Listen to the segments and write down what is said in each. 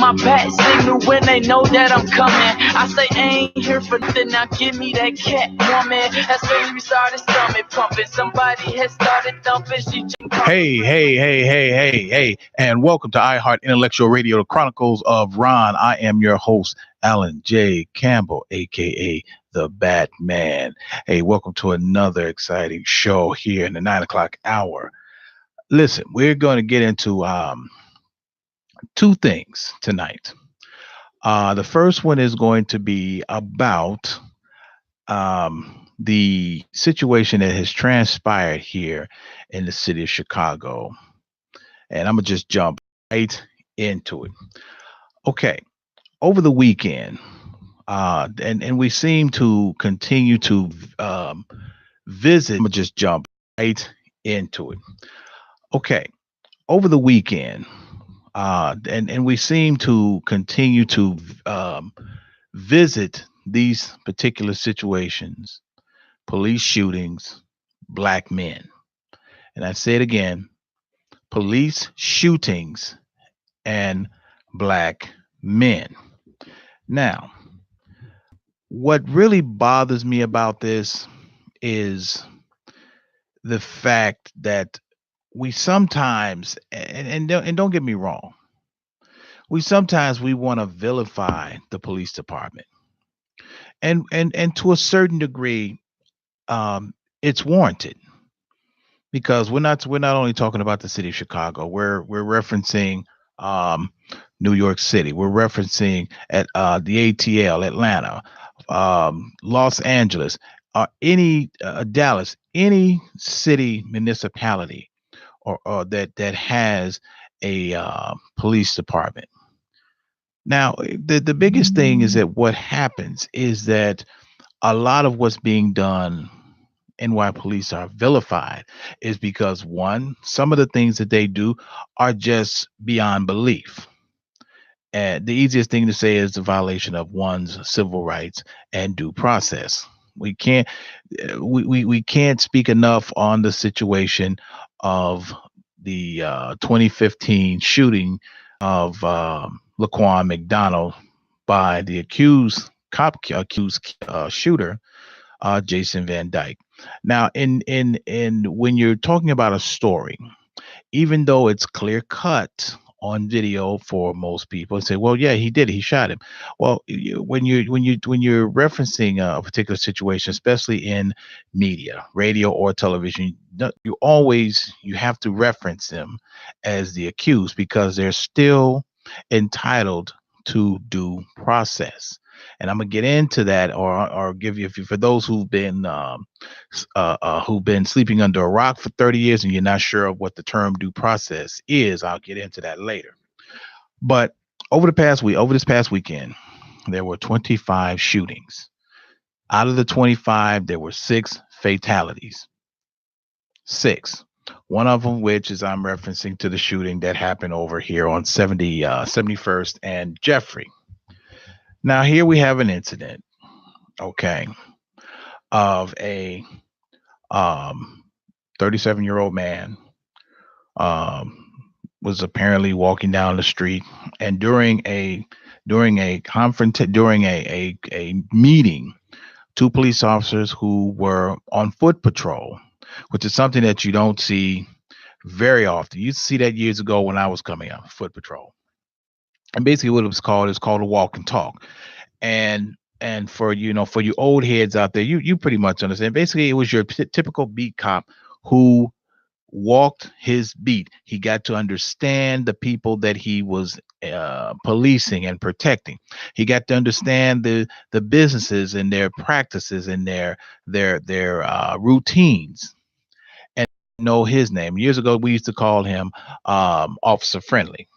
my bat signal when they know that I'm coming. I say I ain't here for nothing, now give me that cat woman. As soon as we started stomach pumping, somebody had started thumping. Hey, and welcome to iHeart Intellectual Radio, the Chronicles of Rohn. I am your host, Alan J. Campbell, aka the Batman. Hey, welcome to another exciting show here in the 9 o'clock hour. Listen, we're going to get into two things tonight. The first one is going to be about the situation that has transpired here in the city of Chicago. And I'm going to just jump right into it. Okay. Over the weekend, and we seem to continue to visit. I'm going to just jump right into it. Okay. Over the weekend, and we seem to continue to visit these particular situations, police shootings, black men. And I say it again, police shootings and black men. Now, what really bothers me about this is the fact that we sometimes, and don't get me wrong, we want to vilify the police department, and to a certain degree, it's warranted, because we're not only talking about the city of Chicago. We're referencing New York City. We're referencing at the ATL, Atlanta, Los Angeles, any Dallas, any city municipality or that has a police department. Now, the biggest thing is that what happens is that a lot of what's being done and why police are vilified is because, one, some of the things that they do are just beyond belief. And the easiest thing to say is the violation of one's civil rights and due process. We can't speak enough on the situation of the 2015 shooting of Laquan McDonald by the accused shooter, Jason Van Dyke. Now, in when you're talking about a story, even though it's clear cut on video for most people, and say, well, yeah, he did it, he shot him. Well, when you're referencing a particular situation, especially in media, radio or television, you have to reference them as the accused, because they're still entitled to due process. And I'm gonna get into that, or give you, for those who've been sleeping under a rock for 30 years and you're not sure of what the term due process is, I'll get into that later. But over this past weekend, there were 25 shootings. Out of the 25, there were 6 fatalities. 6. One of them, which is I'm referencing to the shooting that happened over here on 71st and Jeffrey. Now, here we have an incident, okay, of a 37-year-old man was apparently walking down the street, and during a meeting, 2 police officers who were on foot patrol, which is something that you don't see very often. You used to see that years ago when I was coming out, foot patrol. And basically what it was called is called a walk and talk. And for you old heads out there, you pretty much understand. Basically, it was your typical beat cop who walked his beat. He got to understand the people that he was policing and protecting. He got to understand the businesses and their practices and their routines, and know his name. Years ago, we used to call him Officer Friendly.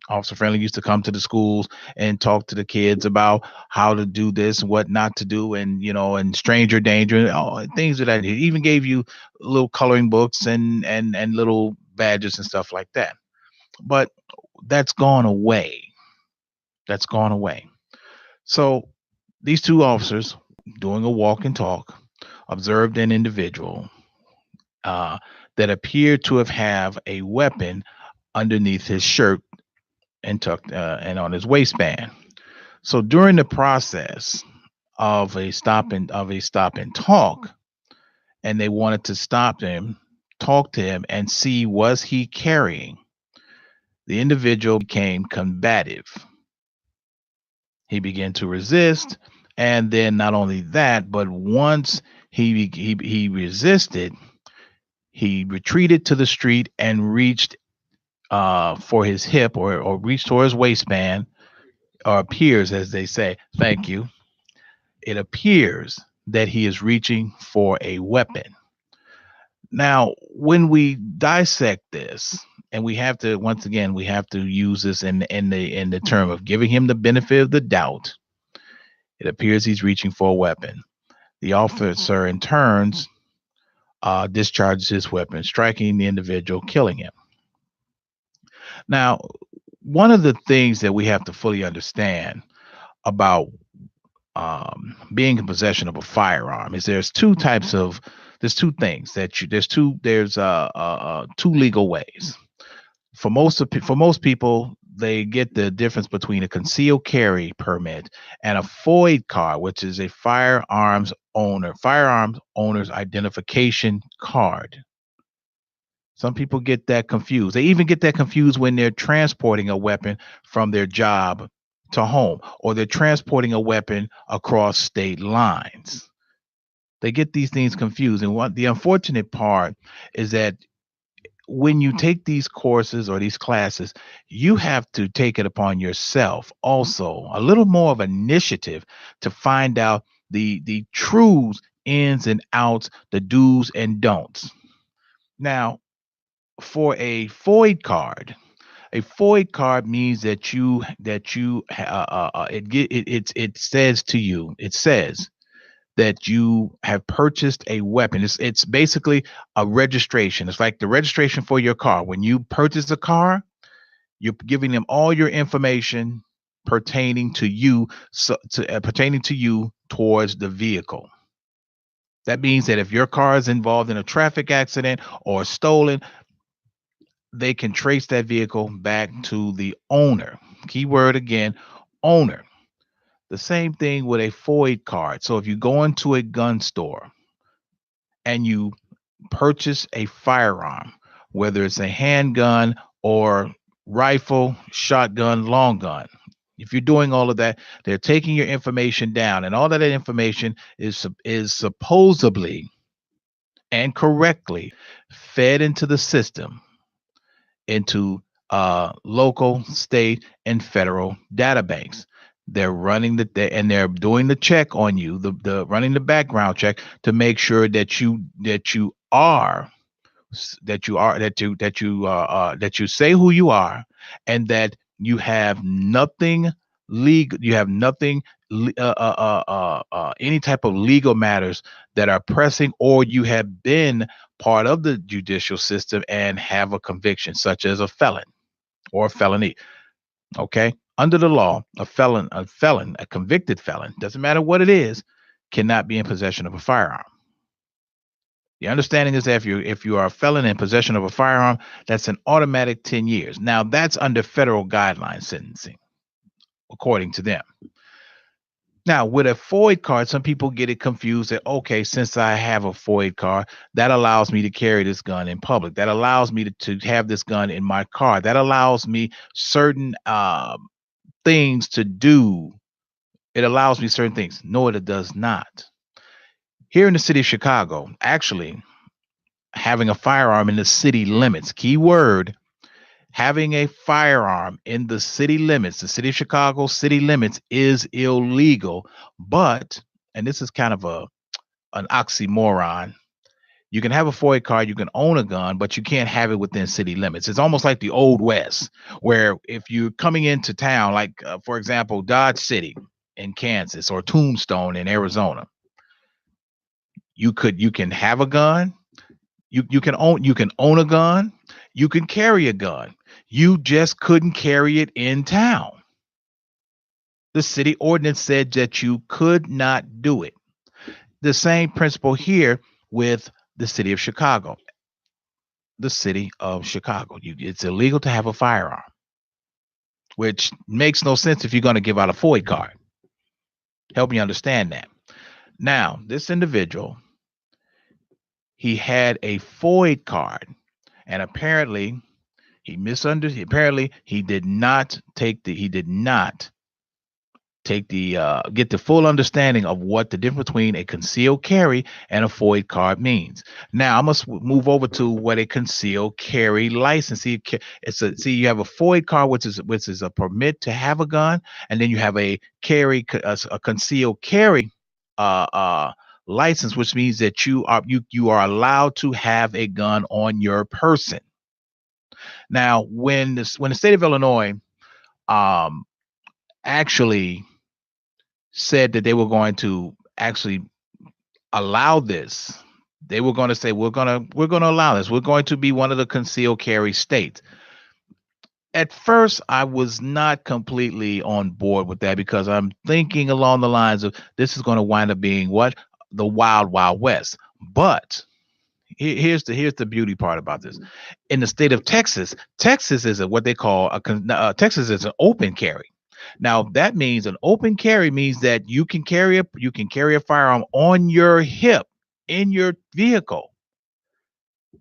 Officer Friendly used to come to the schools and talk to the kids about how to do this and what not to do, and stranger danger and all things of that. He even gave you little coloring books and little badges and stuff like that. But that's gone away. So these 2 officers, doing a walk and talk, observed an individual that appeared to have a weapon underneath his shirt, and tucked and on his waistband. So during the process of a stop and talk, and they wanted to stop him, talk to him, and see was he carrying. The individual became combative. He began to resist, and then not only that, but once he resisted, he retreated to the street and reached for his hip or reached for his waistband, or appears, as they say. Thank you. It appears that he is reaching for a weapon. Now, when we dissect this, and we have to once again we have to use this in the term of giving him the benefit of the doubt. It appears he's reaching for a weapon. The officer, in turns, discharges his weapon, striking the individual, killing him. Now, one of the things that we have to fully understand about being in possession of a firearm is there's two things that you there's two legal ways. For most people, they get the difference between a concealed carry permit and a FOID card, which is a firearms owner's identification card. Some people get that confused. They even get that confused when they're transporting a weapon from their job to home, or they're transporting a weapon across state lines. They get these things confused. And what the unfortunate part is that when you take these courses or these classes, you have to take it upon yourself also a little more of initiative to find out the true ins and outs, the do's and don'ts. Now, for a FOID card means it says that you have purchased a weapon. It's basically a registration. It's like the registration for your car. When you purchase a car, you're giving them all your information pertaining to you, pertaining to you towards the vehicle. That means that if your car is involved in a traffic accident or stolen, they can trace that vehicle back to the owner. Keyword again, owner. The same thing with a FOID card. So if you go into a gun store and you purchase a firearm, whether it's a handgun or rifle, shotgun, long gun, if you're doing all of that, they're taking your information down, and all of that information is supposedly and correctly fed into the system, into local, state, and federal data banks. They're running and they're doing the check on you, the running the background check to make sure that you say who you are, and that you have nothing legal, you have nothing any type of legal matters that are pressing, or you have been part of the judicial system and have a conviction, such as a felon or a felony. Okay. Under the law, a convicted felon, doesn't matter what it is, cannot be in possession of a firearm. The understanding is that if you are a felon in possession of a firearm, that's an automatic 10 years. Now, that's under federal guideline sentencing, according to them. Now, with a FOID card, some people get it confused that, okay, since I have a FOID card, that allows me to carry this gun in public. That allows me to have this gun in my car. That allows me certain things to do. It allows me certain things. No, it does not. Here in the city of Chicago, actually, having a firearm in the city limits, keyword, having a firearm in the city limits, the city of Chicago city limits, is illegal. But, and this is kind of an oxymoron, you can have a FOID card, you can own a gun, but you can't have it within city limits. It's almost like the Old West, where if you're coming into town, like for example, Dodge City in Kansas or Tombstone in Arizona, you can have a gun, you can own a gun, you can carry a gun. You just couldn't carry it in town. The city ordinance said that you could not do it. The same principle here with the city of Chicago. The city of Chicago. It's illegal to have a firearm. which makes no sense if you're going to give out a FOID card. Help me understand that. Now, this individual, he had a FOID card, and apparently he misunderstood. Apparently, he did not take the. He did not take the get the full understanding of what the difference between a concealed carry and a FOID card means. Now I must move over to what a concealed carry license. See, you have a FOID card, which is a permit to have a gun, and then you have a a concealed carry uh, uh, license, which means that you are allowed to have a gun on your person. Now, when the state of Illinois um, actually said that they were going to actually allow this. They were going to say we're going to allow this. We're going to be one of the concealed carry states. At first, I was not completely on board with that because I'm thinking along the lines of this is going to wind up being what the wild wild west. But here's the beauty part about this. In the state of Texas, Texas is what they call Texas is an open carry. Now that means an open carry means that you can carry a firearm on your hip in your vehicle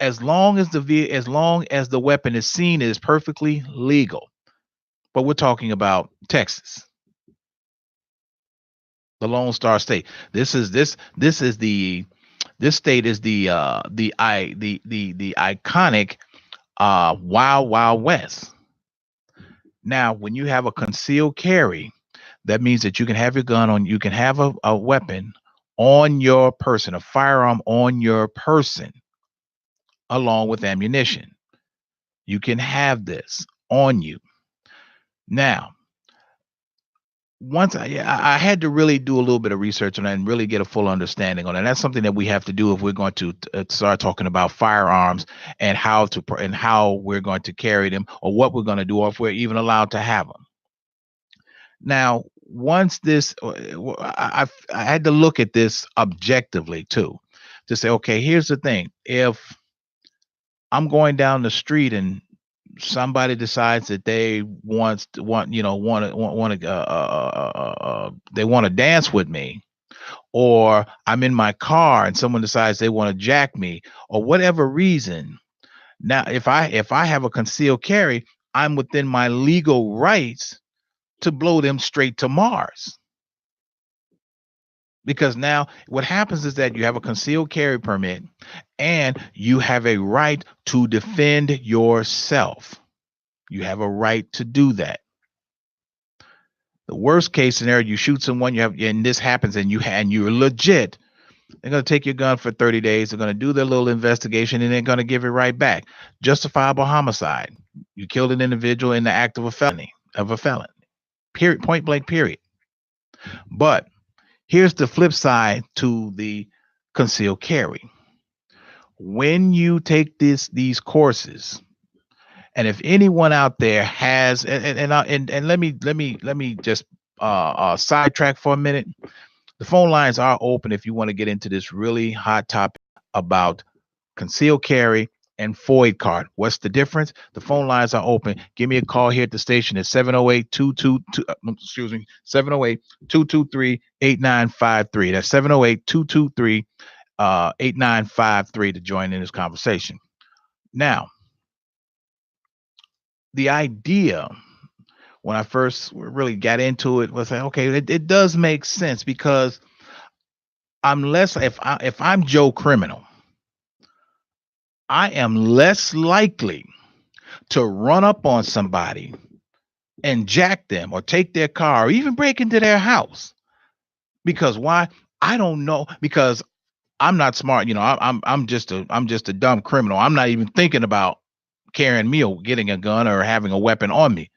as long as the weapon is seen, it is perfectly legal. But we're talking about Texas, the Lone Star State. This state is the iconic Wild Wild West. Now, when you have a concealed carry, that means that you can have a weapon on your person, a firearm on your person, along with ammunition. You can have this on you. Now, I had to really do a little bit of research on that and really get a full understanding on it. And that's something that we have to do if we're going to start talking about firearms and how we're going to carry them, or what we're going to do, or if we're even allowed to have them. Now, once this, I had to look at this objectively too, to say, okay, here's the thing: if I'm going down the street and somebody decides that they they want to dance with me, or I'm in my car and someone decides they want to jack me, or whatever reason. Now, if I have a concealed carry, I'm within my legal rights to blow them straight to Mars. Because now what happens is that you have a concealed carry permit and you have a right to defend yourself. You have a right to do that. The worst case scenario, you shoot someone, and this happens, and you're legit. They're going to take your gun for 30 days. They're going to do their little investigation, and they're going to give it right back. Justifiable homicide. You killed an individual in the act of a felon. Period. Point blank. Period. But here's the flip side to the concealed carry. When you take these courses, and if anyone out there has, and let me just sidetrack for a minute. The phone lines are open if you want to get into this really hot topic about concealed carry and FOID card. What's the difference? The phone lines are open. Give me a call here at the station at 708-223-8953. That's 708-223-8953 to join in this conversation. Now, the idea when I first really got into it was like, okay, it does make sense, because if I'm Joe Criminal, I am less likely to run up on somebody and jack them or take their car or even break into their house. Because why? I don't know, because I'm not smart. I'm just a dumb criminal. I'm not even thinking about carrying me or getting a gun or having a weapon on me.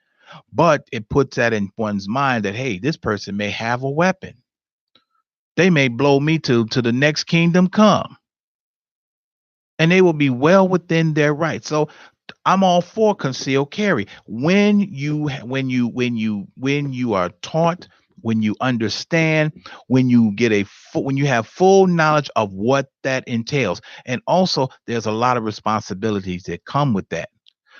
But it puts that in one's mind that, hey, this person may have a weapon. They may blow me to the next kingdom come. And they will be well within their rights. So I'm all for concealed carry. When you are taught, when you understand, when you have full knowledge of what that entails. And also there's a lot of responsibilities that come with that.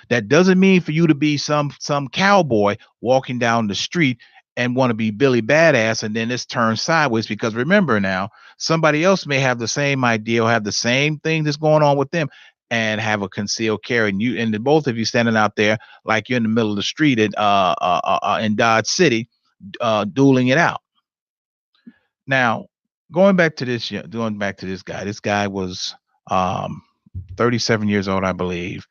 That doesn't mean for you to be some cowboy walking down the street and want to be Billy Badass and then this turns sideways, because remember now, somebody else may have the same idea or have the same thing that's going on with them and have a concealed carry, and you and the both of you standing out there like you're in the middle of the street in Dodge City, dueling it out. Now, going back to this guy. This guy was um, 37 years old, I believe,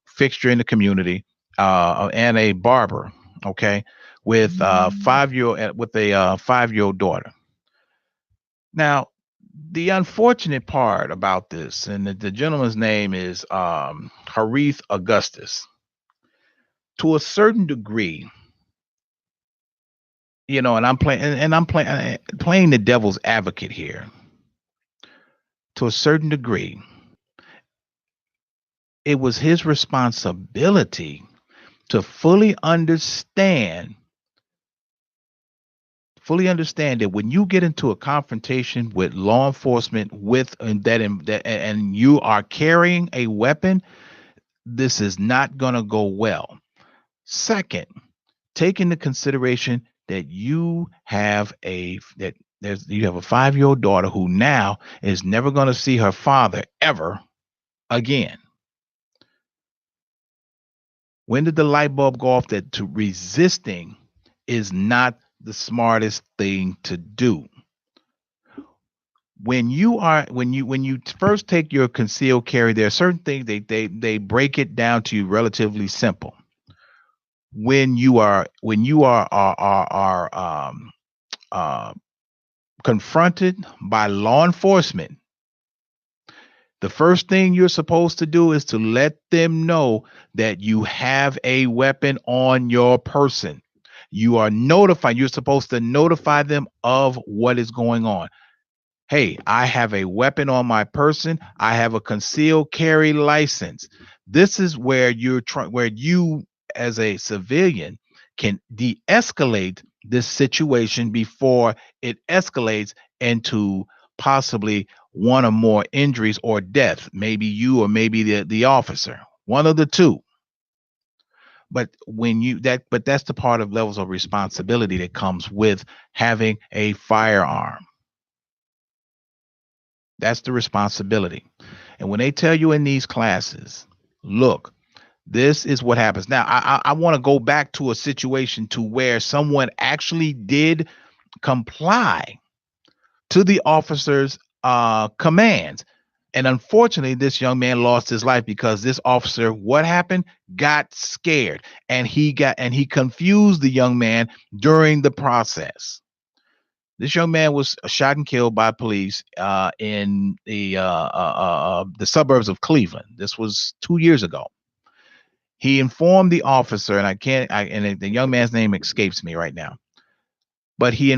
fixture in the community, and a barber. Okay, with 5-year old daughter. Now, the unfortunate part about this, and the gentleman's name is Harith Augustus. To a certain degree, and I'm playing the devil's advocate here. To a certain degree, it was his responsibility to fully understand that when you get into a confrontation with law enforcement and you are carrying a weapon, this is not going to go well. Second, take into consideration that you have a 5-year-old daughter who now is never going to see her father ever again. When did the light bulb go off that resisting is not the smartest thing to do? When you first take your concealed carry, there are certain things they break it down to you relatively simple. When you are confronted by law enforcement, the first thing you're supposed to do is to let them know that you have a weapon on your person. You're supposed to notify them of what is going on. Hey, I have a weapon on my person. I have a concealed carry license. This is where where you as a civilian can de-escalate this situation before it escalates into possibly one or more injuries or death. Maybe you or maybe the officer, one of the two. But that's the part of levels of responsibility that comes with having a firearm. That's the responsibility. And when they tell you in these classes, look, this is what happens. Now, I want to go back to a situation to where someone actually did comply to the officer's commands. And unfortunately, this young man lost his life because this officer, what happened? Got scared, and he confused the young man during the process. This young man was shot and killed by police in the suburbs of Cleveland. This was 2 years ago. He informed the officer, and the young man's name escapes me right now. But he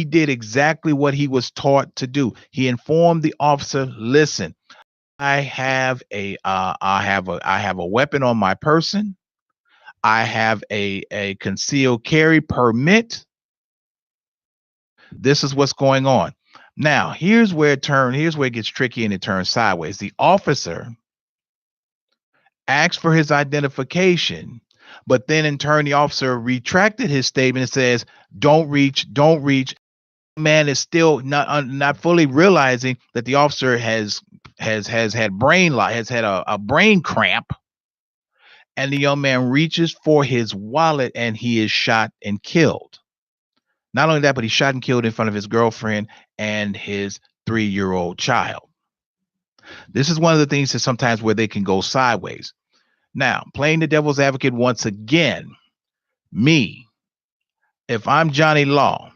did exactly what he was taught to do. He informed the officer, listen, I have a weapon on my person. I have a concealed carry permit. This is what's going on. Now, here's where it gets tricky and it turns sideways. The officer asked for his identification, but then in turn, the officer retracted his statement and says, don't reach. Man is still not fully realizing that the officer has had a brain cramp, and the young man reaches for his wallet and he is shot and killed. Not only that, but he's shot and killed in front of his girlfriend and his 3-year-old child. This is one of the things that sometimes where they can go sideways. Now, playing the devil's advocate once again, if I'm Johnny Law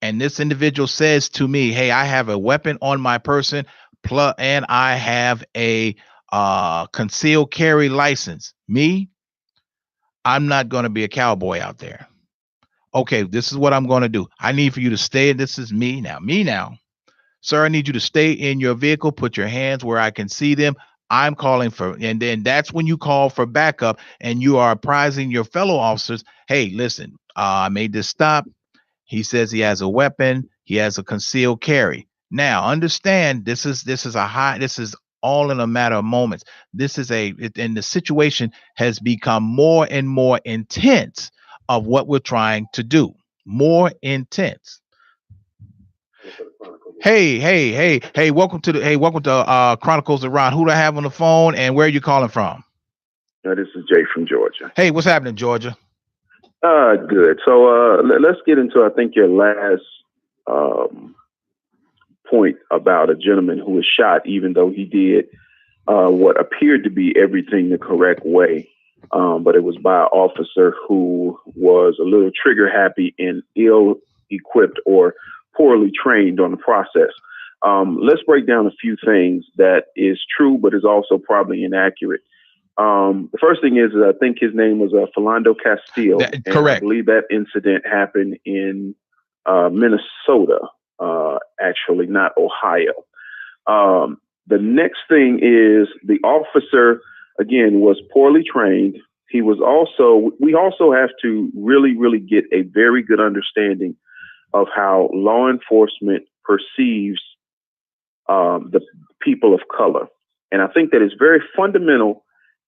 and this individual says to me, hey, I have a weapon on my person and I have a concealed carry license, I'm not going to be a cowboy out there. Okay, this is what I'm going to do. I need for you to stay. This is me now. Sir, I need you to stay in your vehicle. Put your hands where I can see them. I'm calling and then that's when you call for backup and you are apprising your fellow officers. Hey, listen, I made this stop. He says he has a weapon. He has a concealed carry. Now, understand this is all in a matter of moments. And the situation has become more and more intense of what we're trying to do. More intense. Hey, welcome to Chronicles of Rohn. Who do I have on the phone and where are you calling from? This is Jay from Georgia. Hey, what's happening, Georgia? Good. So let's get into, I think, your last point about a gentleman who was shot, even though he did what appeared to be everything the correct way. But it was by an officer who was a little trigger happy and ill equipped or poorly trained on the process. Let's break down a few things that is true, but is also probably inaccurate. The first thing is I think his name was Philando Castile. Correct. I believe that incident happened in Minnesota, actually, not Ohio. The next thing is the officer, again, was poorly trained. We also have to really, really get a very good understanding of how law enforcement perceives the people of color. And I think that it's very fundamental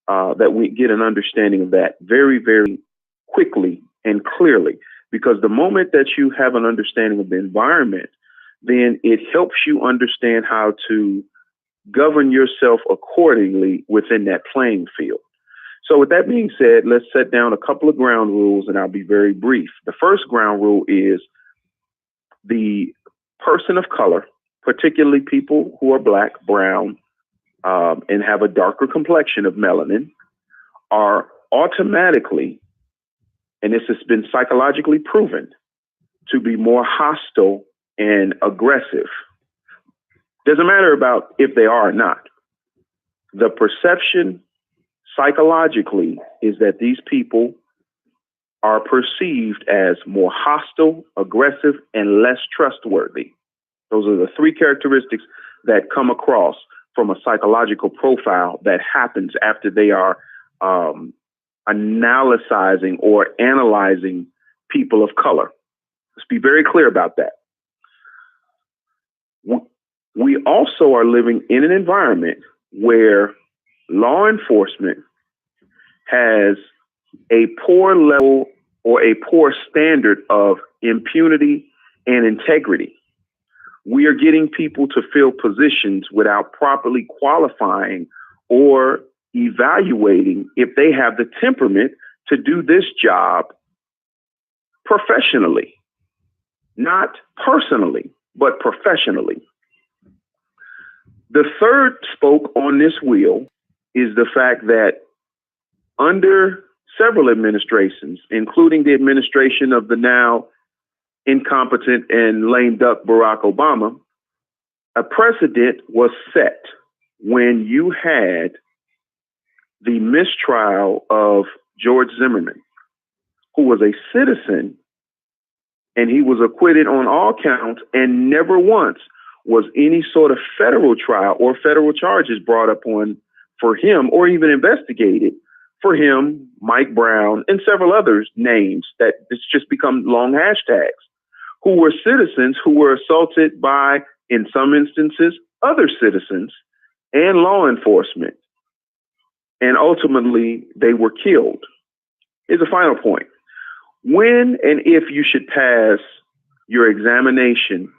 that we get an understanding of that very, very quickly and clearly, because the moment that you have an understanding of the environment, then it helps you understand how to govern yourself accordingly within that playing field. So with that being said, let's set down a couple of ground rules, and I'll be very brief. The first ground rule is the person of color, particularly people who are black, brown, and have a darker complexion of melanin, are automatically, and this has been psychologically proven, to be more hostile and aggressive. Doesn't matter about if they are or not. The perception psychologically is that these people are perceived as more hostile, aggressive, and less trustworthy. Those are the three characteristics that come across from a psychological profile that happens after they are analyzing or analyzing people of color. Let's be very clear about that. We also are living in an environment where law enforcement has a poor level or a poor standard of impunity and integrity. We are getting people to fill positions without properly qualifying or evaluating if they have the temperament to do this job professionally, not personally, but professionally. The third spoke on this wheel is the fact that under several administrations, including the administration of the now incompetent and lame duck Barack Obama, a precedent was set when you had the mistrial of George Zimmerman, who was a citizen, and he was acquitted on all counts, and never once was any sort of federal trial or federal charges brought up on for him or even investigated for him, Mike Brown, and several others names that it's just become long hashtags, who were citizens who were assaulted by, in some instances, other citizens and law enforcement. And ultimately, they were killed. Here's a final point. When and if you should pass your examination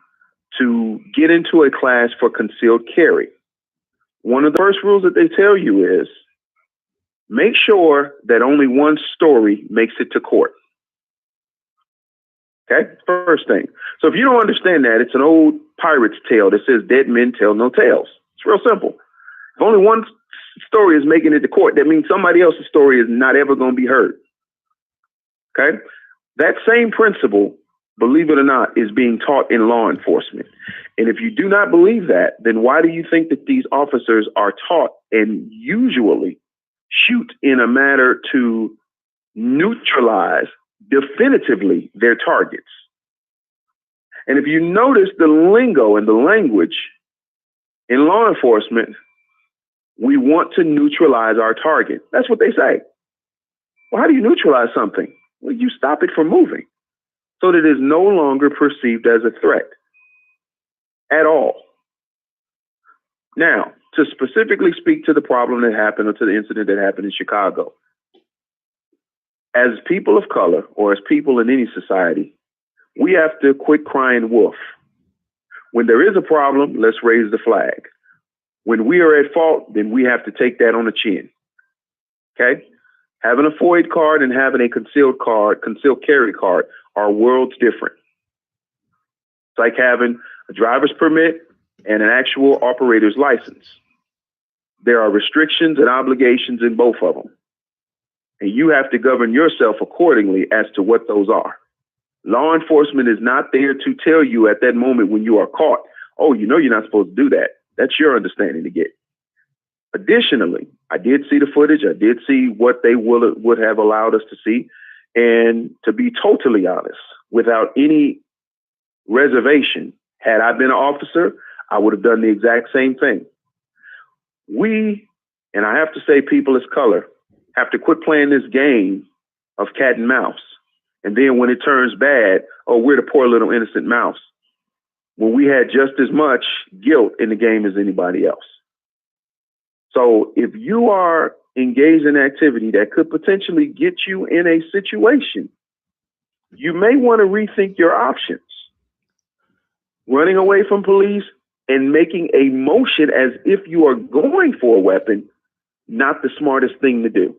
to get into a class for concealed carry, one of the first rules that they tell you is make sure that only one story makes it to court. Okay, first thing. So if you don't understand that, it's an old pirate's tale that says dead men tell no tales. It's real simple. If only one story is making it to court, that means somebody else's story is not ever going to be heard. Okay? That same principle, believe it or not, is being taught in law enforcement. And if you do not believe that, then why do you think that these officers are taught and usually shoot in a manner to neutralize definitively their targets? And if you notice the lingo and the language in law enforcement, we want to neutralize our target. That's what they say. Well, how do you neutralize something? Well, you stop it from moving so that it is no longer perceived as a threat at all. Now, to specifically speak to the problem that happened or to the incident that happened in Chicago. As people of color or as people in any society, we have to quit crying wolf. When there is a problem, let's raise the flag. When we are at fault, then we have to take that on the chin. Okay? Having a FOID card and having a concealed carry card are worlds different. It's like having a driver's permit and an actual operator's license. There are restrictions and obligations in both of them. And you have to govern yourself accordingly as to what those are. Law enforcement is not there to tell you at that moment when you are caught, oh, you know you're not supposed to do that. That's your understanding to get. Additionally, I did see the footage. I did see what they would have allowed us to see. And to be totally honest, without any reservation, had I been an officer, I would have done the exact same thing. We, and I have to say people of color, have to quit playing this game of cat and mouse. And then when it turns bad, oh, we're the poor little innocent mouse. When we had just as much guilt in the game as anybody else. So if you are engaged in activity that could potentially get you in a situation, you may want to rethink your options. Running away from police and making a motion as if you are going for a weapon, not the smartest thing to do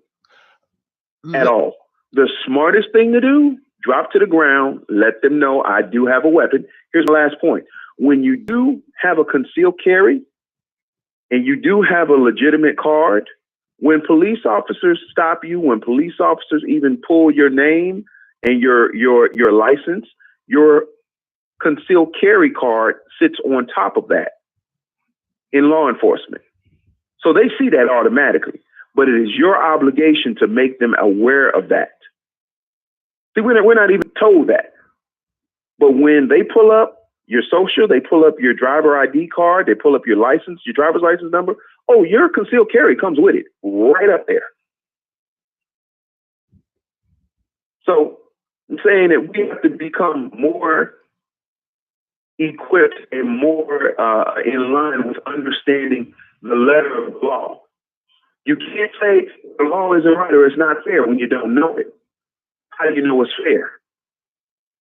at all. The smartest thing to do, drop to the ground, let them know I do have a weapon. Here's my last point. When you do have a concealed carry and you do have a legitimate card, when police officers stop you, when police officers even pull your name and your license, your concealed carry card sits on top of that in law enforcement. So they see that automatically, but it is your obligation to make them aware of that. See, we're not even told that. But when they pull up your social, they pull up your driver ID card, they pull up your license, your driver's license number. Oh, your concealed carry comes with it right up there. So I'm saying that we have to become more equipped and more in line with understanding the letter of the law. You can't say the law isn't right or it's not fair when you don't know it. How do you know it's fair?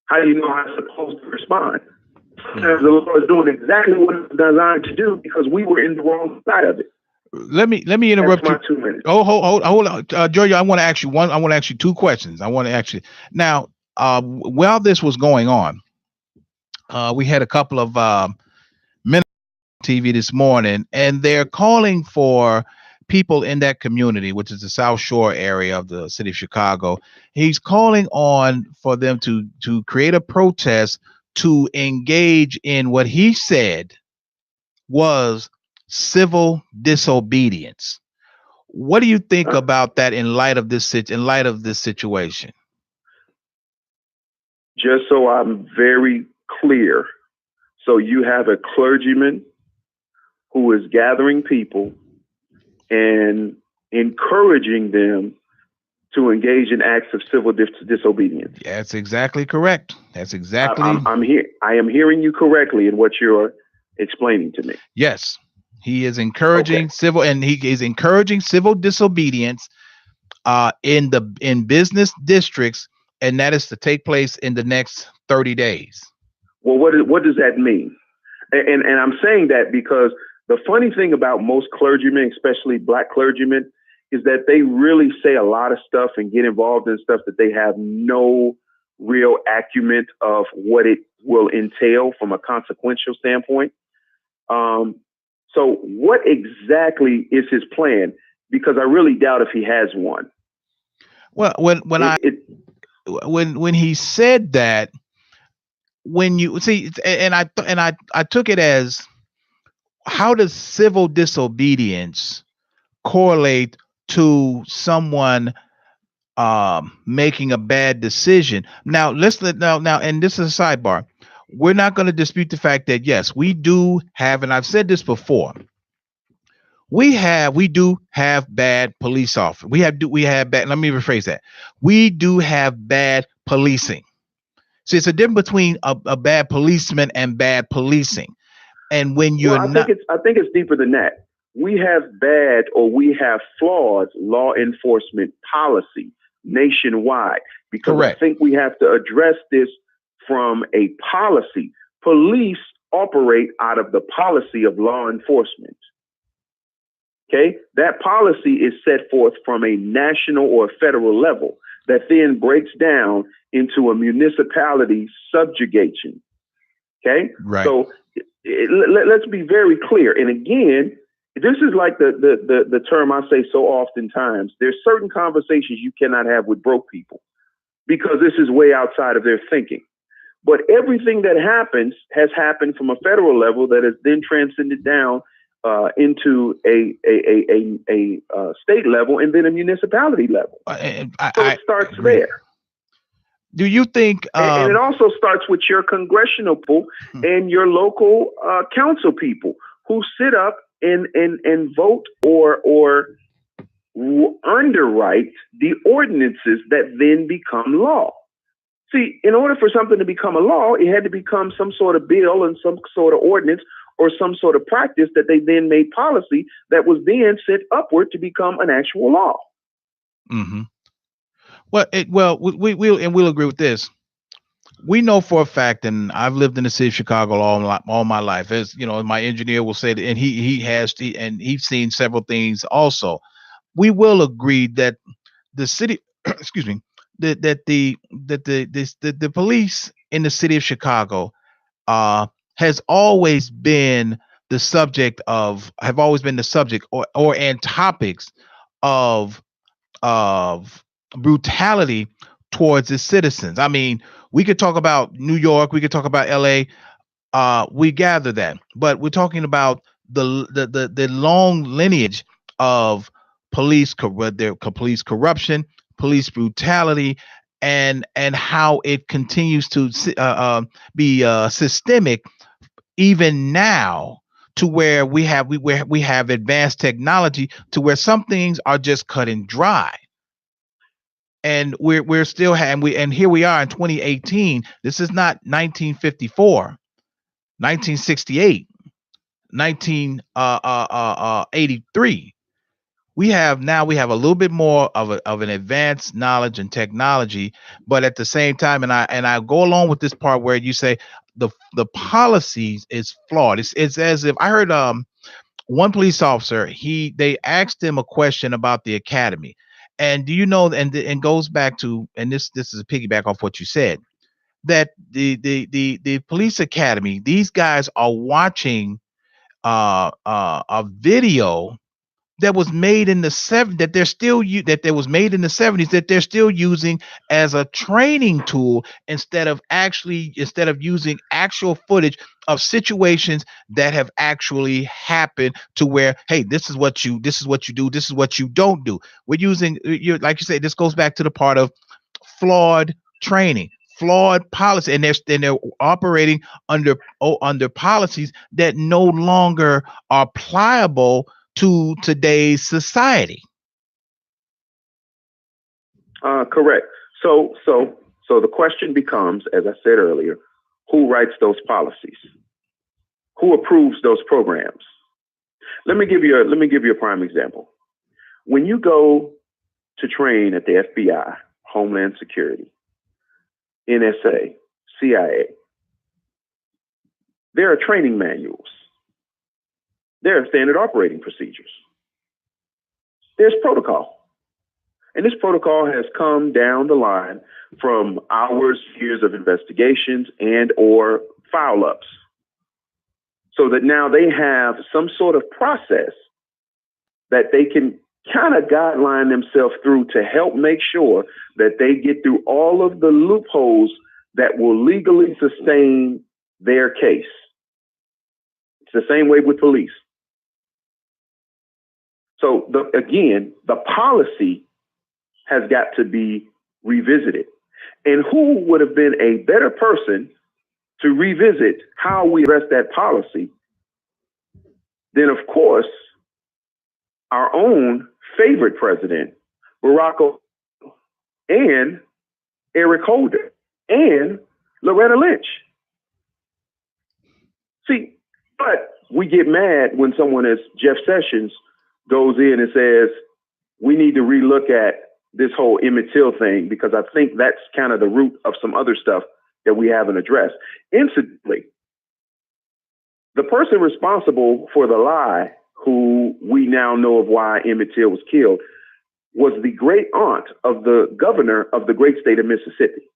How do you know how it's supposed to respond? Sometimes the law is doing exactly what it's designed to do because we were in the wrong side of it. Let me interrupt you. 2 minutes. Oh, hold on, Joey. I want to ask you two questions. I want to ask you now. While this was going on, we had a couple of men on TV this morning, and they're calling for people in that community, which is the South Shore area of the city of Chicago. He's calling on for them to create a protest to engage in what he said was civil disobedience. What do you think about that in light of this situation? Just so I'm very clear, so you have a clergyman who is gathering people and encouraging them to engage in acts of civil disobedience. That's exactly correct. That's exactly. I am hearing you correctly in what you're explaining to me. Yes, he is encouraging civil disobedience in business districts, and that is to take place in the next 30 days. Well, what does that mean? And I'm saying that because the funny thing about most clergymen, especially black clergymen, is that they really say a lot of stuff and get involved in stuff that they have no real acumen of what it will entail from a consequential standpoint. So what exactly is his plan? Because I really doubt if he has one. Well, when he said that, when you see, and I took it as, how does civil disobedience correlate to someone making a bad decision? Now, and this is a sidebar. We're not going to dispute the fact that yes, we do have, and I've said this before, we do have bad police officers. We have bad. Let me rephrase that. We do have bad policing. See, it's a difference between a bad policeman and bad policing. And when you're I think it's deeper than that. we have bad or we have flawed law enforcement policy nationwide, because Correct. I think we have to address this from a policy. Police operate out of the policy of law enforcement. Okay, that policy is set forth from a national or federal level that then breaks down into a municipality subjugation. Okay, Right. so let's be very clear. And again, this is like the term I say so oftentimes. There's certain conversations you cannot have with broke people because this is way outside of their thinking. But everything that happens has happened from a federal level that has then transcended down into a state level and then a municipality level. So it starts there. Do you think? And it also starts with your congressional people and your local council people who sit up and vote or underwrite the ordinances that then become law. See, in order for something to become a law, it had to become some sort of bill and some sort of ordinance or some sort of practice that they then made policy that was then sent upward to become an actual law. Mm-hmm. Well, we'll agree with this. We know for a fact, and I've lived in the city of Chicago all my life. As you know, my engineer will say that, and he's seen several things also. We will agree that the city, excuse me, that the police in the city of Chicago has always been the subject or and topics of brutality towards its citizens. I mean, we could talk about New York, we could talk about LA. We gather that, but we're talking about the long lineage of police corruption, police brutality, and how it continues to be systemic even now, to where we have advanced technology to where some things are just cut and dry. And we're still and here we are in 2018. This is not 1954, 1968, 1983. We have a little bit more of an advanced knowledge and technology, but at the same time, and I go along with this part where you say the policies is flawed. It's as if I heard one police officer, they asked him a question about the academy. And do you know, and goes back to, and this is a piggyback off what you said, that the police academy, these guys are watching a video that was made in the 70s, that was made in the 70s, that they're still using as a training tool instead of using actual footage of situations that have actually happened, to where, hey, this is what you do, this is what you don't do. We're using, like you say, this goes back to the part of flawed training, flawed policy, and they're operating under policies that no longer are pliable to today's society. Correct. So the question becomes, as I said earlier, who writes those policies? Who approves those programs? Let me give you a prime example. When you go to train at the FBI, Homeland Security, NSA, CIA, there are training manuals. There are standard operating procedures. There's protocol. And this protocol has come down the line from hours, years of investigations and or file ups. So that now they have some sort of process that they can kind of guideline themselves through to help make sure that they get through all of the loopholes that will legally sustain their case. It's the same way with police. So again, the policy has got to be revisited. And who would have been a better person to revisit how we address that policy than, of course, our own favorite president, Barack Obama, and Eric Holder, and Loretta Lynch. See, But we get mad when someone as Jeff Sessions goes in and says, we need to relook at this whole Emmett Till thing, because I think that's kind of the root of some other stuff that we haven't addressed. Incidentally, the person responsible for the lie, who we now know of why Emmett Till was killed, was the great aunt of the governor of the great state of Mississippi.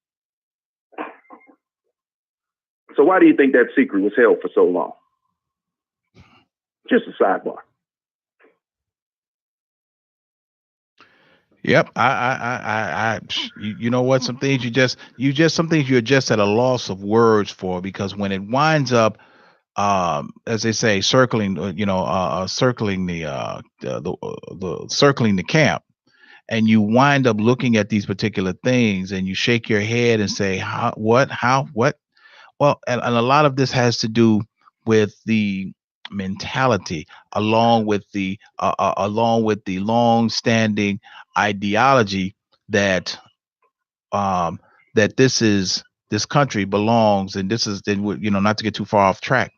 So why do you think that secret was held for so long? Just a sidebar. Yep. You know what? Some things some things you're just at a loss of words for, because when it winds up, as they say, circling, circling circling the camp, and you wind up looking at these particular things and you shake your head and say, what? Well, and a lot of this has to do with the mentality, along with the long-standing ideology that that this country belongs, and this is, not to get too far off track.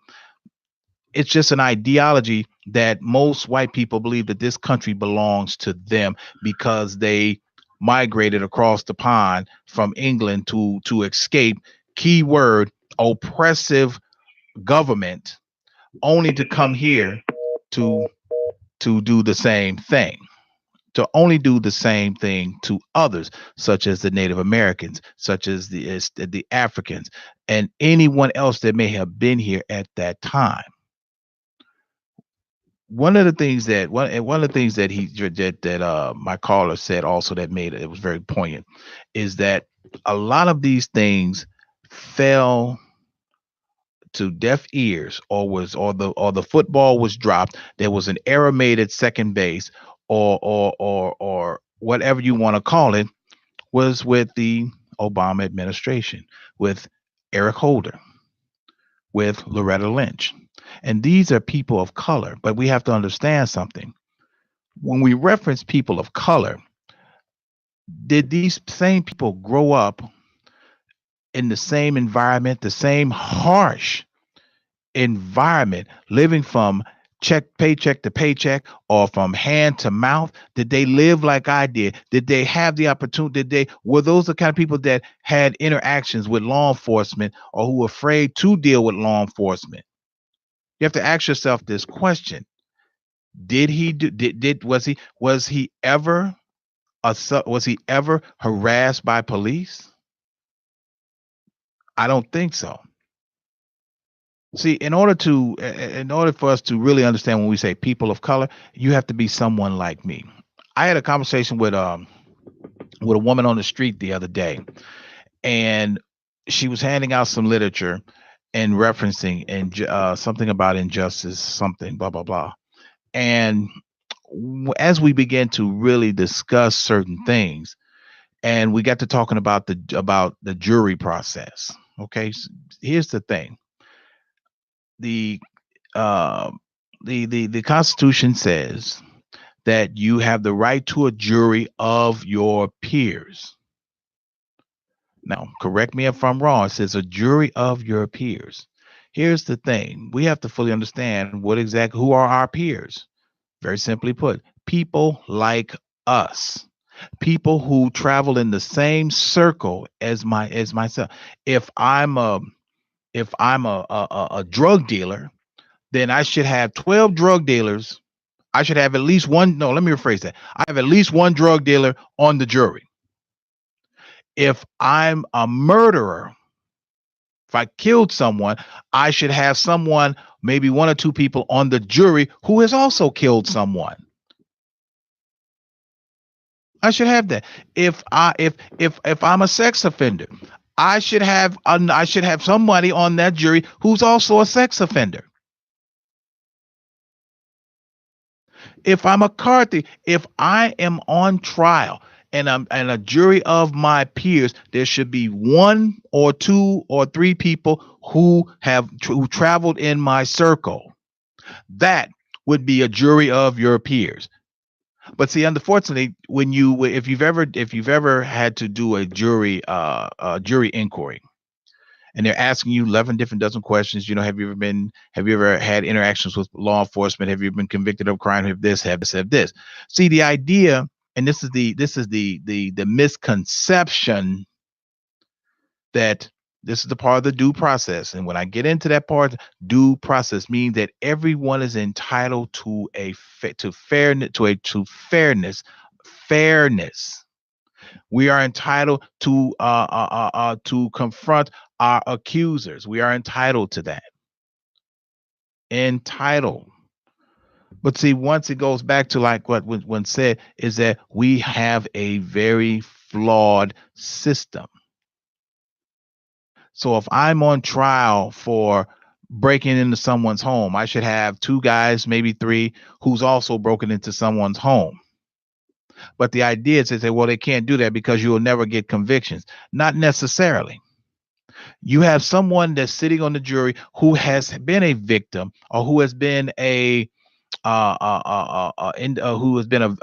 It's just an ideology that most white people believe that this country belongs to them because they migrated across the pond from England to escape, keyword, oppressive government, only to come here to do the same thing, to only do the same thing to others, such as the Native Americans, such as the Africans, and anyone else that may have been here at that time. One of the things that my caller said also that made it was very poignant is that a lot of these things fell to deaf ears, or the football was dropped. There was an error made at second base, or whatever you want to call it, was with the Obama administration, with Eric Holder, with Loretta Lynch. And these are people of color, but we have to understand something. When we reference people of color, did these same people grow up in the same environment, the same harsh environment, living from paycheck to paycheck, or from hand to mouth? Did they live like I did? Did they have the opportunity? Were those the kind of people that had interactions with law enforcement, or who were afraid to deal with law enforcement? You have to ask yourself this question. Was he ever harassed by police? I don't think so. See, in order for us to really understand, when we say people of color, you have to be someone like me. I had a conversation with a woman on the street the other day, and she was handing out some literature and referencing something about injustice, something blah blah blah. And as we began to really discuss certain things, and we got to talking about the jury process. Okay, here's the thing. The the Constitution says that you have the right to a jury of your peers. Now, correct me if I'm wrong. It says a jury of your peers. Here's the thing. We have to fully understand who are our peers. Very simply put, people like us. People who travel in the same circle as myself. If I'm a drug dealer, then I should have 12 drug dealers. I should have at least one. No, let me rephrase that. I have at least one drug dealer on the jury. If I'm a murderer, if I killed someone, I should have someone, maybe one or two people on the jury who has also killed someone. I should have that. If I'm a sex offender, I should have somebody on that jury who's also a sex offender. If I'm a car thief, if I am on trial and a jury of my peers, there should be one or two or three people who traveled in my circle. That would be a jury of your peers. But see, unfortunately, if you've ever had to do a jury inquiry, and they're asking you 11 different dozen questions. Have you ever had interactions with law enforcement? Have you been convicted of crime? Have this. See, the idea, and this is the misconception that this is the part of the due process. And when I get into that part, due process means that everyone is entitled to fairness. We are entitled to confront our accusers. We are entitled to that. Entitled. But see, once it goes back to like what when said, is that we have a very flawed system. So if I'm on trial for breaking into someone's home, I should have two guys, maybe three, who's also broken into someone's home. But the idea is to say, well, they can't do that because you will never get convictions. Not necessarily. You have someone that's sitting on the jury who has been a victim or who has been who has been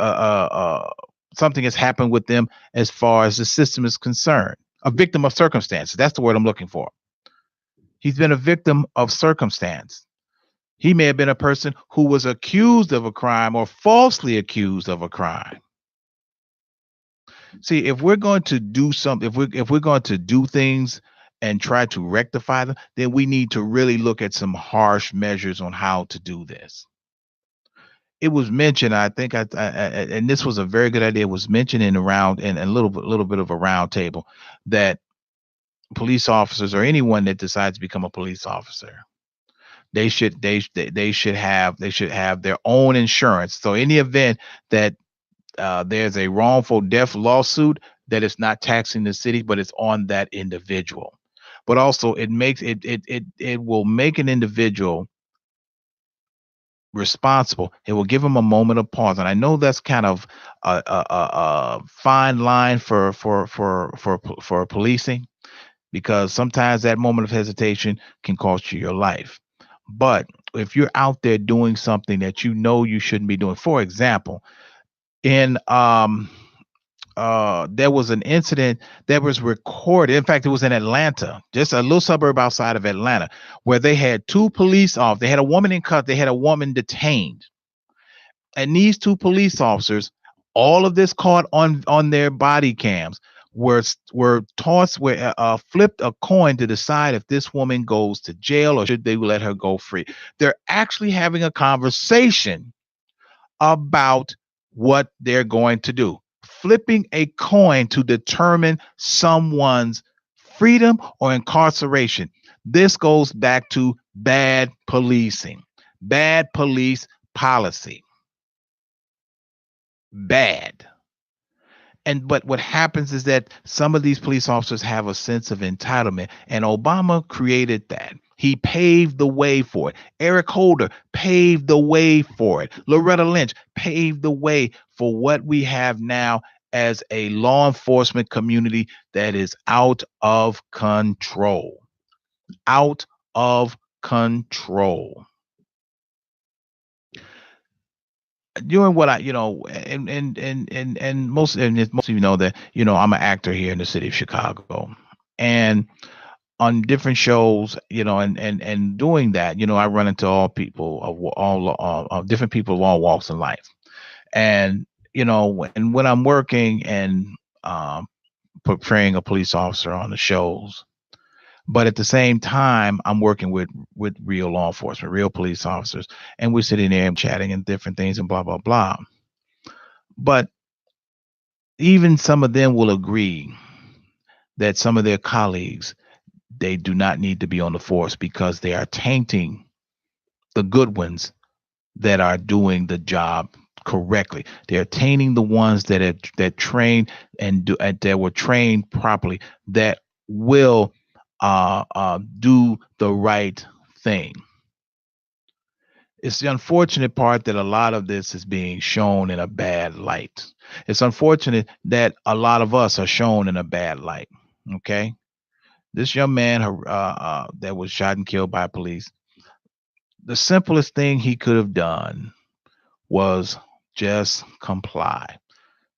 something has happened with them as far as the system is concerned. A victim of circumstances. That's the word I'm looking for. He's been a victim of circumstance. He may have been a person who was accused of a crime or falsely accused of a crime. See, if we're going to do something, if we're going to do things and try to rectify them, then we need to really look at some harsh measures on how to do this. It was mentioned, I think, and this was a very good idea. It was mentioned in a little bit of a round table that police officers or anyone that decides to become a police officer, they should have their own insurance. So in the event that there's a wrongful death lawsuit, that it's not taxing the city, but it's on that individual. But also it will make an individual responsible. It will give them a moment of pause. And I know that's kind of a fine line for policing, because sometimes that moment of hesitation can cost you your life. But if you're out there doing something that you know you shouldn't be doing, for example, in there was an incident that was recorded. In fact, it was in Atlanta, just a little suburb outside of Atlanta, where they had two police officers. They had a woman in cut. They had a woman detained, and these two police officers, all of this caught on their body cams, were flipped a coin to decide if this woman goes to jail or should they let her go free. They're actually having a conversation about what they're going to do, flipping a coin to determine someone's freedom or incarceration. This goes back to bad policing, bad police policy. Bad. But what happens is that some of these police officers have a sense of entitlement, and Obama created that. He paved the way for it. Eric Holder paved the way for it. Loretta Lynch paved the way for what we have now as a law enforcement community that is out of control. Out of control. Doing what and most of you know that I'm an actor here in the city of Chicago, and on different shows, and doing that, I run into all people of all different people of all walks in life, and when I'm working and portraying a police officer on the shows. But at the same time, I'm working with real law enforcement, real police officers, and we're sitting there and chatting and different things and blah, blah, blah. But even some of them will agree that some of their colleagues, they do not need to be on the force because they are tainting the good ones that are doing the job correctly. They're tainting the ones that trained and that were trained properly, that will do the right thing. It's the unfortunate part that a lot of this is being shown in a bad light. It's unfortunate that a lot of us are shown in a bad light. Okay, this young man that was shot and killed by police, the simplest thing he could have done was just comply.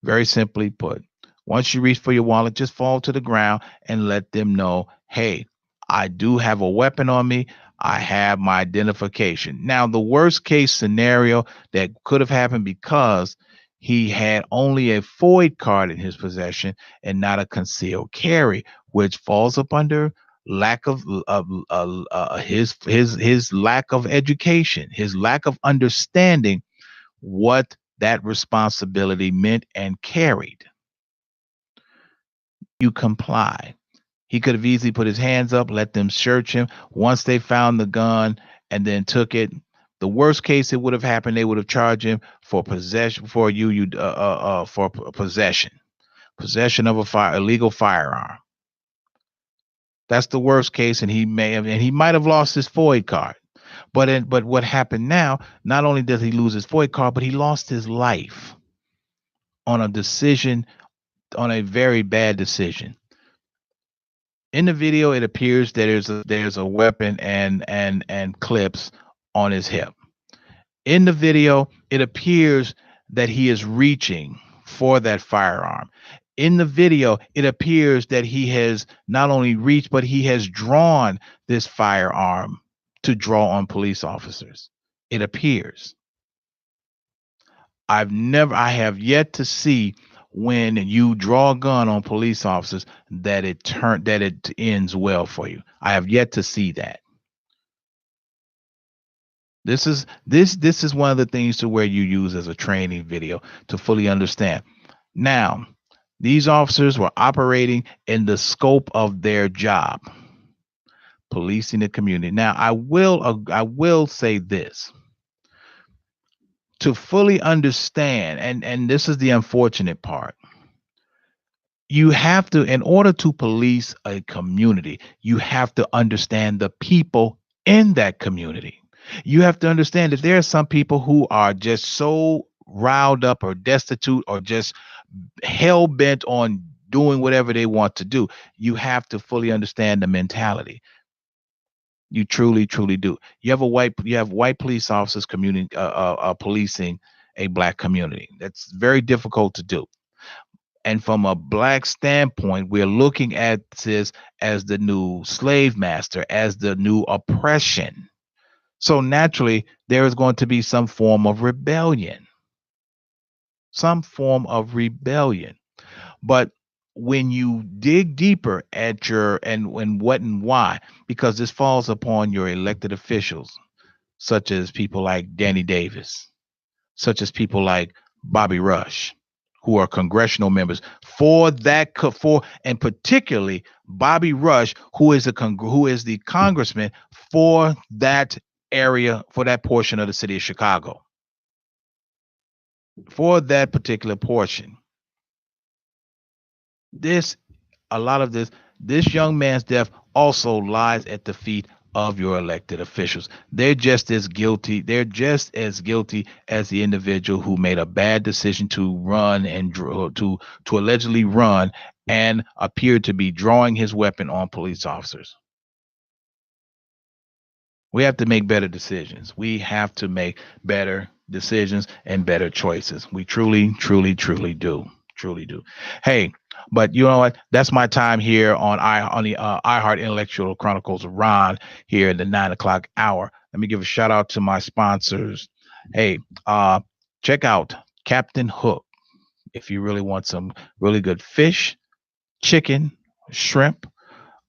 Very simply put, once you reach for your wallet, just fall to the ground and let them know, hey, I do have a weapon on me. I have my identification. Now, the worst case scenario that could have happened because he had only a FOID card in his possession and not a concealed carry, which falls up under lack of his lack of education, his lack of understanding what that responsibility meant and carried. You comply. He could have easily put his hands up, let them search him. Once they found the gun and then took it, the worst case it would have happened, they would have charged him for possession possession of illegal firearm. That's the worst case, and he might have lost his FOID card. But what happened now? Not only does he lose his FOID card, but he lost his life on a decision, on a very bad decision. In the video, it appears that there's a weapon and clips on his hip. In the video, it appears that he is reaching for that firearm. In the video, it appears that he has not only reached, but he has drawn this firearm to draw on police officers. It appears. I have yet to see when you draw a gun on police officers that it ends well for you. I have yet to see that. This is one of the things to where you use as a training video to fully understand. Now, these officers were operating in the scope of their job, policing the community. Now, I will say this. To fully understand, and this is the unfortunate part, you have to, in order to police a community, you have to understand the people in that community. You have to understand that there are some people who are just so riled up or destitute or just hell bent on doing whatever they want to do. You have to fully understand the mentality. You truly, truly do. You have white police officers policing a black community. That's very difficult to do. And from a black standpoint, we're looking at this as the new slave master, as the new oppression. So naturally, there is going to be some form of rebellion. Some form of rebellion. But when you dig deeper at your and what and why, because this falls upon your elected officials, such as people like Danny Davis, such as people like Bobby Rush, who are congressional members and particularly Bobby Rush, who is the congressman for that area, for that portion of the city of Chicago, for that particular portion. This young man's death also lies at the feet of your elected officials. They're just as guilty. They're just as guilty as the individual who made a bad decision to run and to allegedly run and appeared to be drawing his weapon on police officers. We have to make better decisions. We have to make better decisions and better choices. We truly, truly, truly do. Truly do. Hey, but you know what? That's my time here on the iHeart Intellectual Chronicles of Rohn here at the 9 o'clock hour. Let me give a shout out to my sponsors. Hey, check out Captain Hook if you really want some really good fish, chicken, shrimp.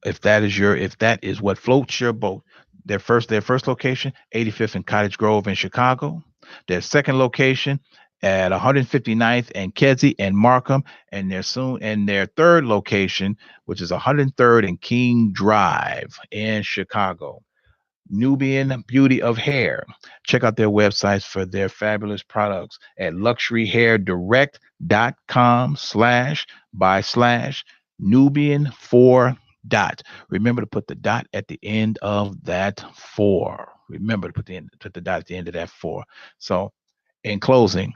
If that is what floats your boat. Their first location, 85th and Cottage Grove in Chicago. Their second location at 159th and Kedzie and Markham, and their third location, which is 103rd and King Drive in Chicago. Nubian Beauty of Hair. Check out their websites for their fabulous products at luxuryhairdirect.com/Nubian4. Remember to put the dot at the end of that 4. Remember to put the dot at the end of that 4. So, in closing,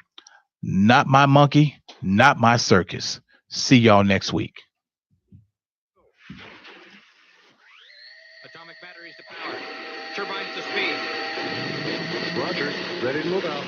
not my monkey, not my circus. See y'all next week. Atomic batteries to power. Turbines to speed. Roger. Ready to move out.